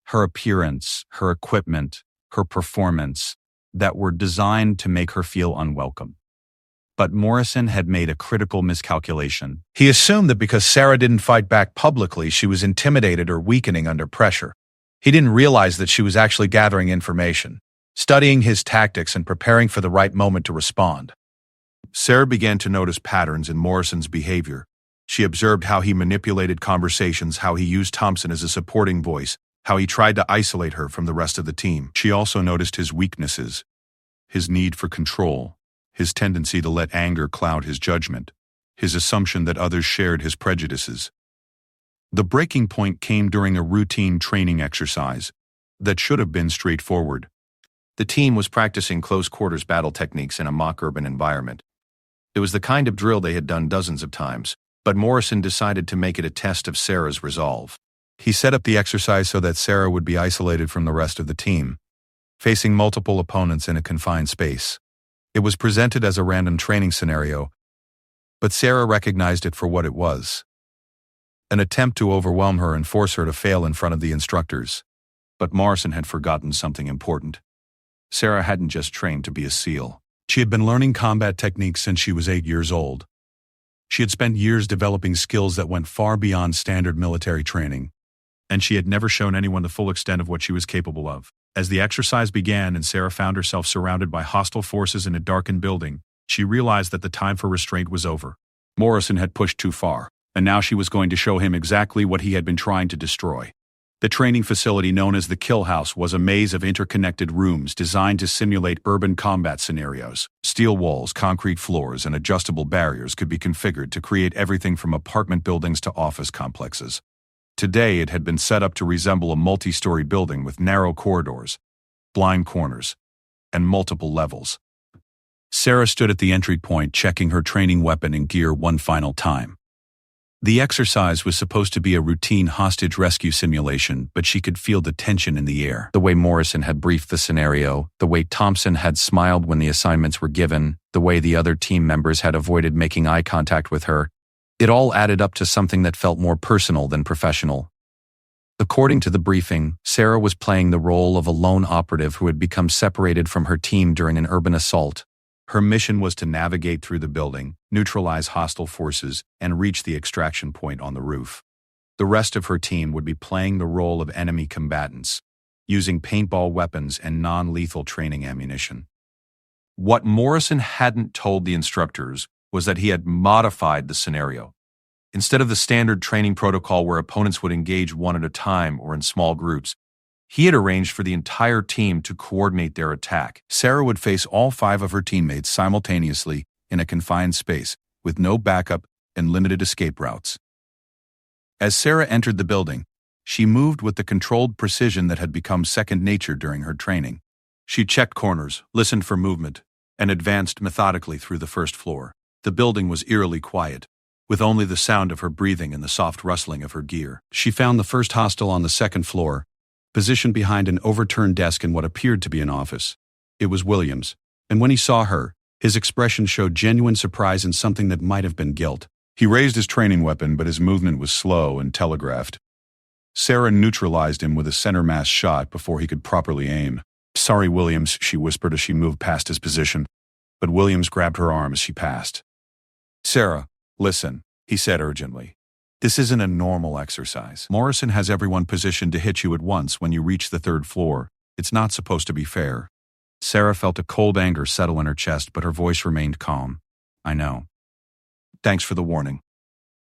S7: her appearance, her equipment, her performance that were designed to make her feel unwelcome. But Morrison had made a critical miscalculation.
S1: He assumed that because Sarah didn't fight back publicly, she was intimidated or weakening under pressure. He didn't realize that she was actually gathering information, studying his tactics and preparing for the right moment to respond. Sarah began to notice patterns in Morrison's behavior. She observed how he manipulated conversations, how he used Thompson as a supporting voice, how he tried to isolate her from the rest of the team. She also noticed his weaknesses, his need for control, his tendency to let anger cloud his judgment, his assumption that others shared his prejudices. The breaking point came during a routine training exercise that should have been straightforward. The team was practicing close-quarters battle techniques in a mock urban environment. It was the kind of drill they had done dozens of times, but Morrison decided to make it a test of Sarah's resolve. He set up the exercise so that Sarah would be isolated from the rest of the team, facing multiple opponents in a confined space. It was presented as a random training scenario, but Sarah recognized it for what it was: an attempt to overwhelm her and force her to fail in front of the instructors. But Morrison had forgotten something important. Sarah hadn't just trained to be a SEAL. She had been learning combat techniques since she was 8 years old. She had spent years developing skills that went far beyond standard military training, and she had never shown anyone the full extent of what she was capable of. As the exercise began and Sarah found herself surrounded by hostile forces in a darkened building, she realized that the time for restraint was over. Morrison had pushed too far, and now she was going to show him exactly what he had been trying to destroy. The training facility known as the Kill House was a maze of interconnected rooms designed to simulate urban combat scenarios. Steel walls, concrete floors, and adjustable barriers could be configured to create everything from apartment buildings to office complexes. Today, it had been set up to resemble a multi-story building with narrow corridors, blind corners, and multiple levels. Sarah stood at the entry point, checking her training weapon and gear one final time. The exercise was supposed to be a routine hostage rescue simulation, but she could feel the tension in the air. The way Morrison had briefed the scenario, the way Thompson had smiled when the assignments were given, the way the other team members had avoided making eye contact with her, it all added up to something that felt more personal than professional. According to the briefing, Sarah was playing the role of a lone operative who had become separated from her team during an urban assault. Her mission was to navigate through the building, neutralize hostile forces, and reach the extraction point on the roof. The rest of her team would be playing the role of enemy combatants, using paintball weapons and non-lethal training ammunition. What Morrison hadn't told the instructors was that he had modified the scenario. Instead of the standard training protocol where opponents would engage one at a time or in small groups, he had arranged for the entire team to coordinate their attack. Sarah would face all 5 of her teammates simultaneously in a confined space, with no backup and limited escape routes. As Sarah entered the building, she moved with the controlled precision that had become second nature during her training. She checked corners, listened for movement, and advanced methodically through the first floor. The building was eerily quiet, with only the sound of her breathing and the soft rustling of her gear. She found the first hostile on the second floor, positioned behind an overturned desk in what appeared to be an office. It was Williams, and when he saw her, his expression showed genuine surprise and something that might have been guilt. He raised his training weapon, but his movement was slow and telegraphed. Sarah neutralized him with a center mass shot before he could properly aim. "Sorry, Williams," she whispered as she moved past his position, but Williams grabbed her arm as she passed. "Sarah, listen," he said urgently. "This isn't a normal exercise. Morrison has everyone positioned to hit you at once when you reach the 3rd floor. It's not supposed to be fair." Sarah felt a cold anger settle in her chest, but her voice remained calm. "I know. Thanks for the warning."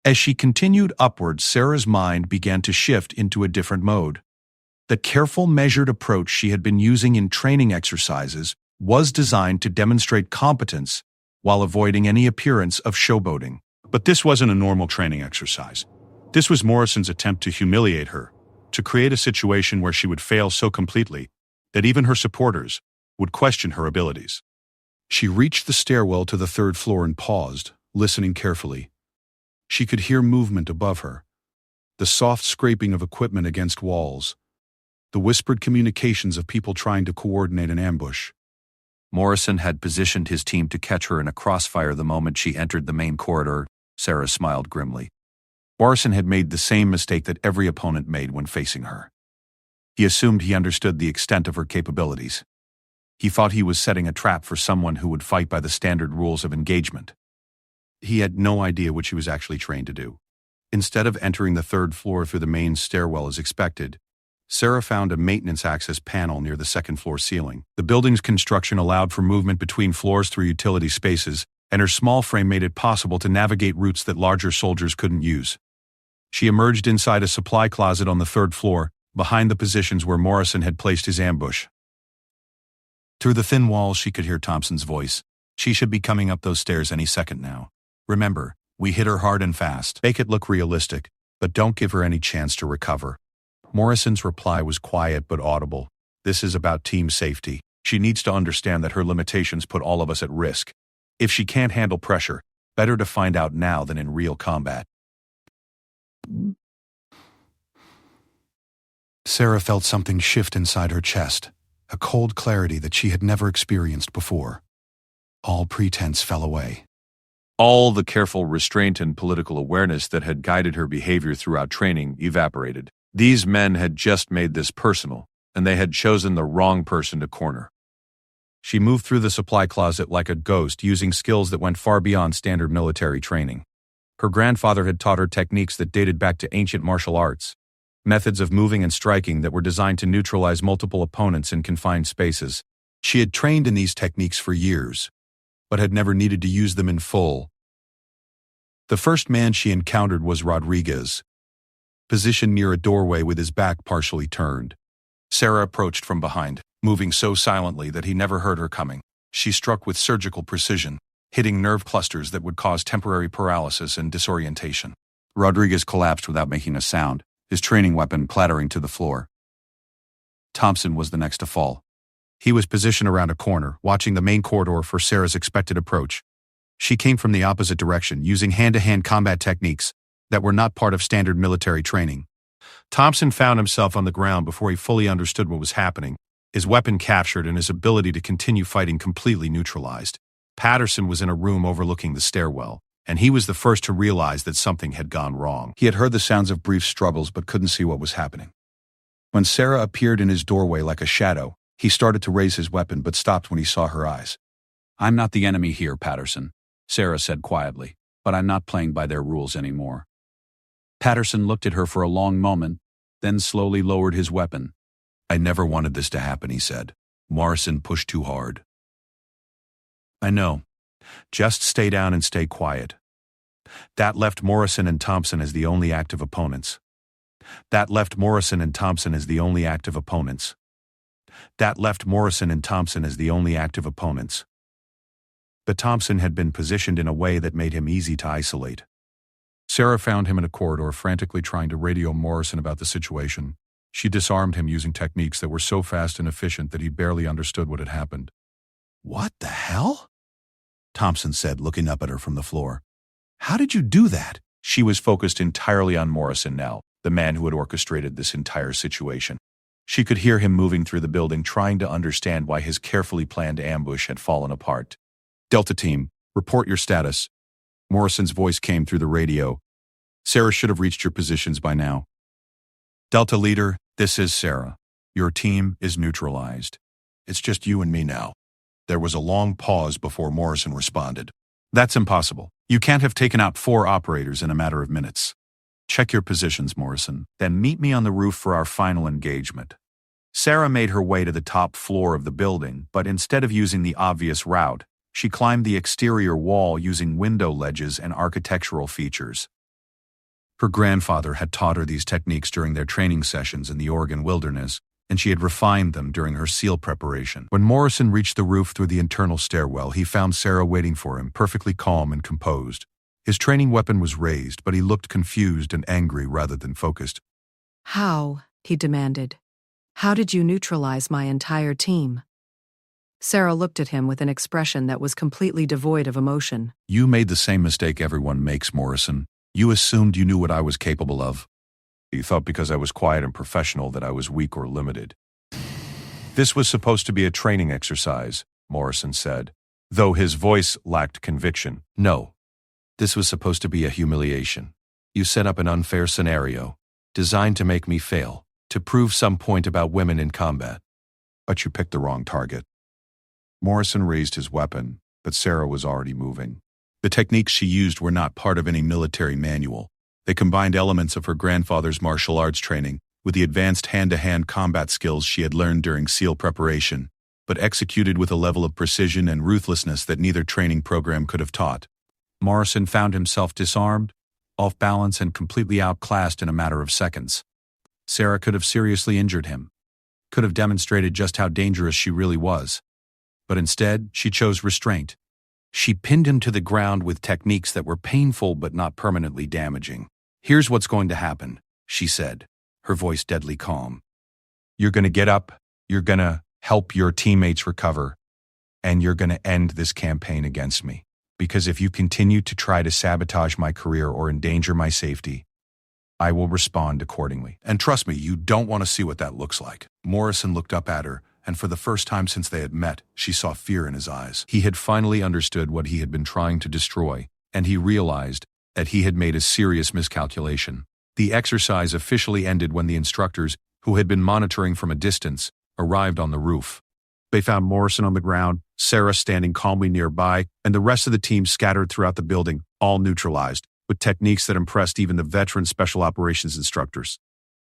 S1: As she continued upward, Sarah's mind began to shift into a different mode. The careful, measured approach she had been using in training exercises was designed to demonstrate competence while avoiding any appearance of showboating. But this wasn't a normal training exercise. This was Morrison's attempt to humiliate her, to create a situation where she would fail so completely that even her supporters would question her abilities. She reached the stairwell to the 3rd floor and paused, listening carefully. She could hear movement above her, the soft scraping of equipment against walls, The whispered communications of people trying to coordinate an ambush.
S7: Morrison had positioned his team to catch her in a crossfire the moment she entered the main corridor. Sarah smiled grimly.
S1: Morrison had made the same mistake that every opponent made when facing her. He assumed he understood the extent of her capabilities. He thought he was setting a trap for someone who would fight by the standard rules of engagement. He had no idea what she was actually trained to do. Instead of entering the third floor through the main stairwell as expected, Sarah found a maintenance access panel near the second floor ceiling. The building's construction allowed for movement between floors through utility spaces, and her small frame made it possible to navigate routes that larger soldiers couldn't use. She emerged inside a supply closet on the third floor, behind the positions where Morrison had placed his ambush. Through the thin walls, she could hear Thompson's voice. She should be coming up those stairs any second now. Remember, we hit her hard and fast. Make it look realistic, but don't give her any chance to recover. Morrison's reply was quiet but audible. This is about team safety. She needs to understand that her limitations put all of us at risk. If she can't handle pressure, better to find out now than in real combat. Sarah felt something shift inside her chest, a cold clarity that she had never experienced before. All pretense fell away.
S6: All the careful restraint and political awareness that had guided her behavior throughout training evaporated. These men had just made this personal, and they had chosen the wrong person to corner.
S1: She moved through the supply closet like a ghost, using skills that went far beyond standard military training. Her grandfather had taught her techniques that dated back to ancient martial arts, methods of moving and striking that were designed to neutralize multiple opponents in confined spaces. She had trained in these techniques for years, but had never needed to use them in full. The first man she encountered was Rodriguez, positioned near a doorway with his back partially turned. Sarah approached from behind, moving so silently that he never heard her coming. She struck with surgical precision, hitting nerve clusters that would cause temporary paralysis and disorientation. Rodriguez collapsed without making a sound, his training weapon clattering to the floor. Thompson was the next to fall. He was positioned around a corner, watching the main corridor for Sarah's expected approach. She came from the opposite direction, using hand-to-hand combat techniques that were not part of standard military training. Thompson found himself on the ground before he fully understood what was happening, his weapon captured and his ability to continue fighting completely neutralized. Patterson was in a room overlooking the stairwell, and he was the first to realize that something had gone wrong. He had heard the sounds of brief struggles but couldn't see what was happening. When Sarah appeared in his doorway like a shadow, he started to raise his weapon but stopped when he saw her eyes.
S6: "I'm not the enemy here, Patterson," Sarah said quietly, "but I'm not playing by their rules anymore." Patterson looked at her for a long moment, then slowly lowered his weapon.
S1: "I never wanted this to happen," he said. "Morrison pushed too hard." "I know. Just stay down and stay quiet." That left Morrison and Thompson as the only active opponents. That left Morrison and Thompson as the only active opponents. That left Morrison and Thompson as the only active opponents. But Thompson had been positioned in a way that made him easy to isolate. Sarah found him in a corridor, frantically trying to radio Morrison about the situation. She disarmed him using techniques that were so fast and efficient that he barely understood what had happened. "What the hell?" Thompson said, looking up at her from the floor. "How did you do that?" She was focused entirely on Morrison now, the man who had orchestrated this entire situation. She could hear him moving through the building, trying to understand why his carefully planned ambush had fallen apart. "Delta Team, report your status." Morrison's voice came through the radio. "Sarah should have reached your positions by now." "Delta Leader, this is Sarah. Your team is neutralized. It's just you and me now." There was a long pause before Morrison responded. "That's impossible. You can't have taken out 4 operators in a matter of minutes. Check your positions, Morrison. Then meet me on the roof for our final engagement." Sarah made her way to the top floor of the building, but instead of using the obvious route, she climbed the exterior wall using window ledges and architectural features. Her grandfather had taught her these techniques during their training sessions in the Oregon wilderness, and she had refined them during her SEAL preparation. When Morrison reached the roof through the internal stairwell, he found Sarah waiting for him, perfectly calm and composed. His training weapon was raised, but he looked confused and angry rather than focused.
S8: "How?" he demanded. "How did you neutralize my entire team?" Sarah looked at him with an expression that was completely devoid of emotion.
S1: "You made the same mistake everyone makes, Morrison. You assumed you knew what I was capable of.
S6: You thought because I was quiet and professional that I was weak or limited. This was supposed to be a training exercise, Morrison said, though his voice lacked conviction. No, this was supposed to be a humiliation. You set up an unfair scenario, designed to make me fail, to prove some point about women in combat.
S2: But you picked the wrong target. Morrison raised his weapon, but Sarah was already moving.
S1: The techniques she used were not part of any military manual. They combined elements of her grandfather's martial arts training with the advanced hand-to-hand combat skills she had learned during SEAL preparation, but executed with a level of precision and ruthlessness that neither training program could have taught.
S6: Morrison found himself disarmed, off balance, and completely outclassed in a matter of seconds. Sarah could have seriously injured him, could have demonstrated just how dangerous she really was. But instead, she chose restraint. She pinned him to the ground with techniques that were painful but not permanently damaging. "Here's what's going to happen," she said, her voice deadly calm. "You're going to get up, you're going to help your teammates recover, and you're going to end this campaign against me. Because if you continue to try to sabotage my career or endanger my safety, I will respond accordingly."
S1: And trust me, you don't want to see what that looks like. Morrison looked up at her, and for the first time since they had met, she saw fear in his eyes.
S6: He had finally understood what he had been trying to destroy, and he realized that he had made a serious miscalculation. The exercise officially ended when the instructors, who had been monitoring from a distance, arrived on the roof. They found Morrison on the ground, Sarah standing calmly nearby, and the rest of the team scattered throughout the building, all neutralized, with techniques that impressed even the veteran special operations instructors.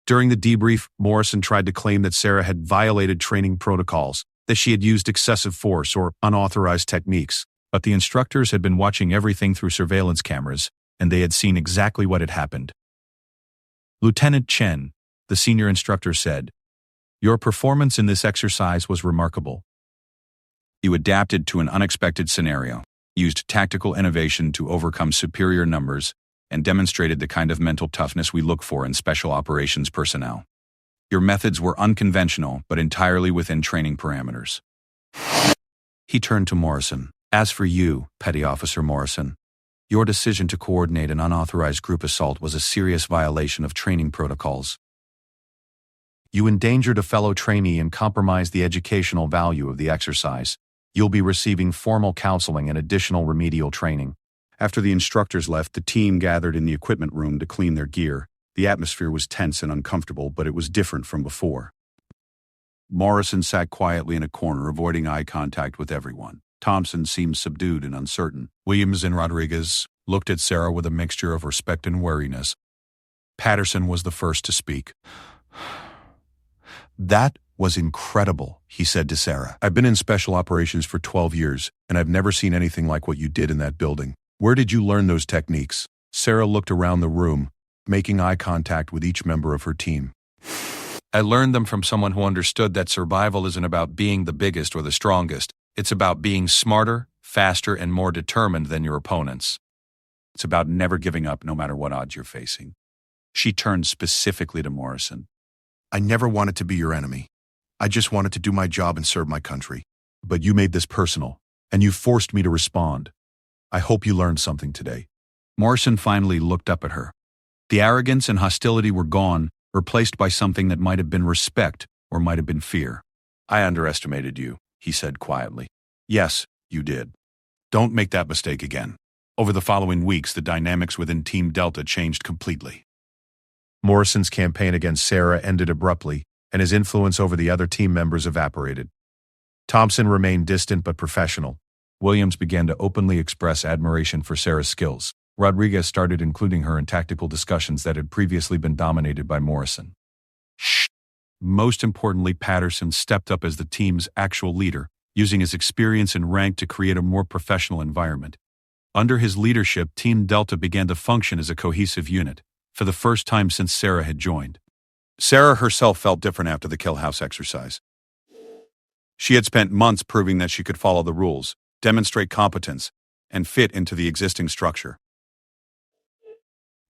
S6: During the debrief, Morrison tried to claim that Sarah had violated training protocols, that she had used excessive force or unauthorized techniques, but the instructors had been watching everything through surveillance cameras, and they had seen exactly what had happened. Lieutenant Chen, the senior instructor, said, "Your performance in this exercise was remarkable. You adapted to an unexpected scenario, used tactical innovation to overcome superior numbers, and demonstrated the kind of mental toughness we look for in special operations personnel. Your methods were unconventional, but entirely within training parameters." He turned to Morrison. "As for you, Petty Officer Morrison, your decision to coordinate an unauthorized group assault was a serious violation of training protocols. You endangered a fellow trainee and compromised the educational value of the exercise. You'll be receiving formal counseling and additional remedial training."
S1: After the instructors left, the team gathered in the equipment room to clean their gear. The atmosphere was tense and uncomfortable, but it was different from before. Morrison sat quietly in a corner, avoiding eye contact with everyone. Thompson seemed subdued and uncertain.
S6: Williams and Rodriguez looked at Sarah with a mixture of respect and wariness. Patterson was the first to speak.
S1: "That was incredible," he said to Sarah. "I've been in special operations for 12 years, and I've never seen anything like what you did in that building. Where did you learn those techniques?" Sarah looked around the room, making eye contact with each member of her team.
S6: "I learned them from someone who understood that survival isn't about being the biggest or the strongest. It's about being smarter, faster, and more determined than your opponents. It's about never giving up no matter what odds you're facing." She turned specifically to Morrison.
S1: "I never wanted to be your enemy. I just wanted to do my job and serve my country. But you made this personal, and you forced me to respond. I hope you learned something today."
S6: Morrison finally looked up at her. The arrogance and hostility were gone, replaced by something that might have been respect or might have been fear.
S1: "I underestimated you," he said quietly. "Yes, you did. Don't make that mistake again." Over the following weeks, the dynamics within Team Delta changed completely.
S2: Morrison's campaign against Sarah ended abruptly, and his influence over the other team members evaporated. Thompson remained distant but professional.
S6: Williams began to openly express admiration for Sarah's skills. Rodriguez started including her in tactical discussions that had previously been dominated by Morrison. Most importantly, Patterson stepped up as the team's actual leader, using his experience and rank to create a more professional environment. Under his leadership, Team Delta began to function as a cohesive unit, for the first time since Sarah had joined.
S1: Sarah herself felt different after the Kill House exercise. She had spent months proving that she could follow the rules, demonstrate competence, and fit into the existing structure.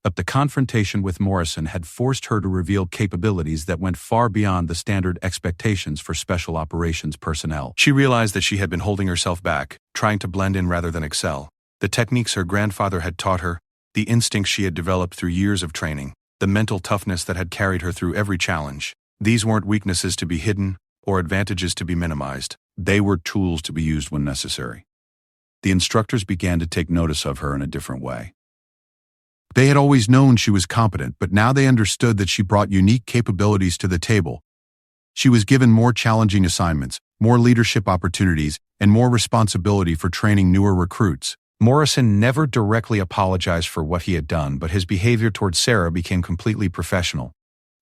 S6: But the confrontation with Morrison had forced her to reveal capabilities that went far beyond the standard expectations for special operations personnel.
S1: She realized that she had been holding herself back, trying to blend in rather than excel. The techniques her grandfather had taught her, the instincts she had developed through years of training, the mental toughness that had carried her through every challenge. These weren't weaknesses to be hidden or advantages to be minimized. They were tools to be used when necessary. The instructors began to take notice of her in a different way. They had always known she was competent, but now they understood that she brought unique capabilities to the table. She was given more challenging assignments, more leadership opportunities, and more responsibility for training newer recruits. Morrison never directly apologized for what he had done, but his behavior towards Sarah became completely professional.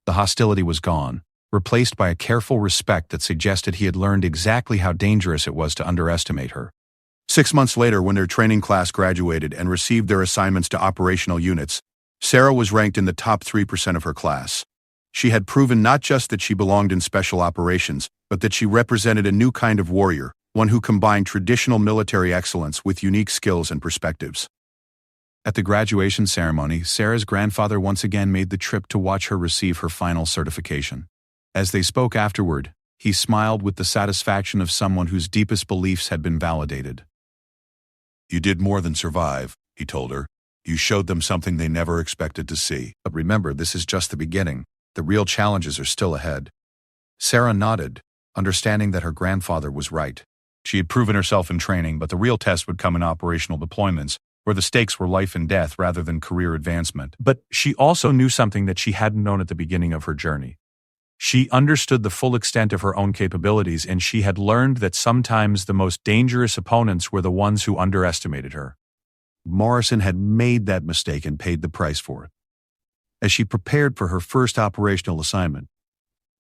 S1: The hostility was gone, replaced by a careful respect that suggested he had learned exactly how dangerous it was to underestimate her.
S2: 6 months later, when their training class graduated and received their assignments to operational units, Sarah was ranked in the top 3% of her class. She had proven not just that she belonged in special operations, but that she represented a new kind of warrior, one who combined traditional military excellence with unique skills and perspectives.
S1: At the graduation ceremony, Sarah's grandfather once again made the trip to watch her receive her final certification. As they spoke afterward, he smiled with the satisfaction of someone whose deepest beliefs had been validated.
S2: "You did more than survive," he told her. "You showed them something they never expected to see."
S1: But remember, this is just the beginning. The real challenges are still ahead. Sarah nodded, understanding that her grandfather was right. She had proven herself in training, but the real test would come in operational deployments, where the stakes were life and death rather than career advancement. But she also knew something that she hadn't known at the beginning of her journey. She understood the full extent of her own capabilities, and she had learned that sometimes the most dangerous opponents were the ones who underestimated her.
S2: Morrison had made that mistake and paid the price for it. As she prepared for her first operational assignment,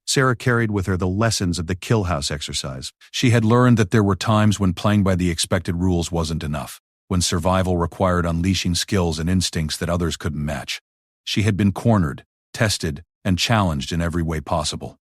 S2: Sarah carried with her the lessons of the Kill House exercise. She had learned that there were times when playing by the expected rules wasn't enough, when survival required unleashing skills and instincts that others couldn't match. She had been cornered, tested, and challenged in every way possible.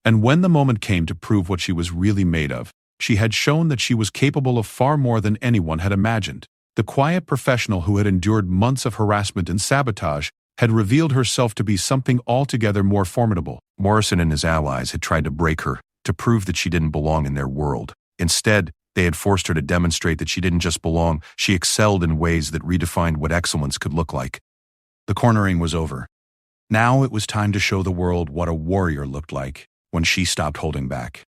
S2: And when the moment came to prove what she was really made of, she had shown that she was capable of far more than anyone had imagined. The quiet professional who had endured months of harassment and sabotage had revealed herself to be something altogether more formidable.
S1: Morrison and his allies had tried to break her, to prove that she didn't belong in their world. Instead, they had forced her to demonstrate that she didn't just belong, she excelled in ways that redefined what excellence could look like. The cornering was over. Now it was time to show the world what a warrior looked like when she stopped holding back.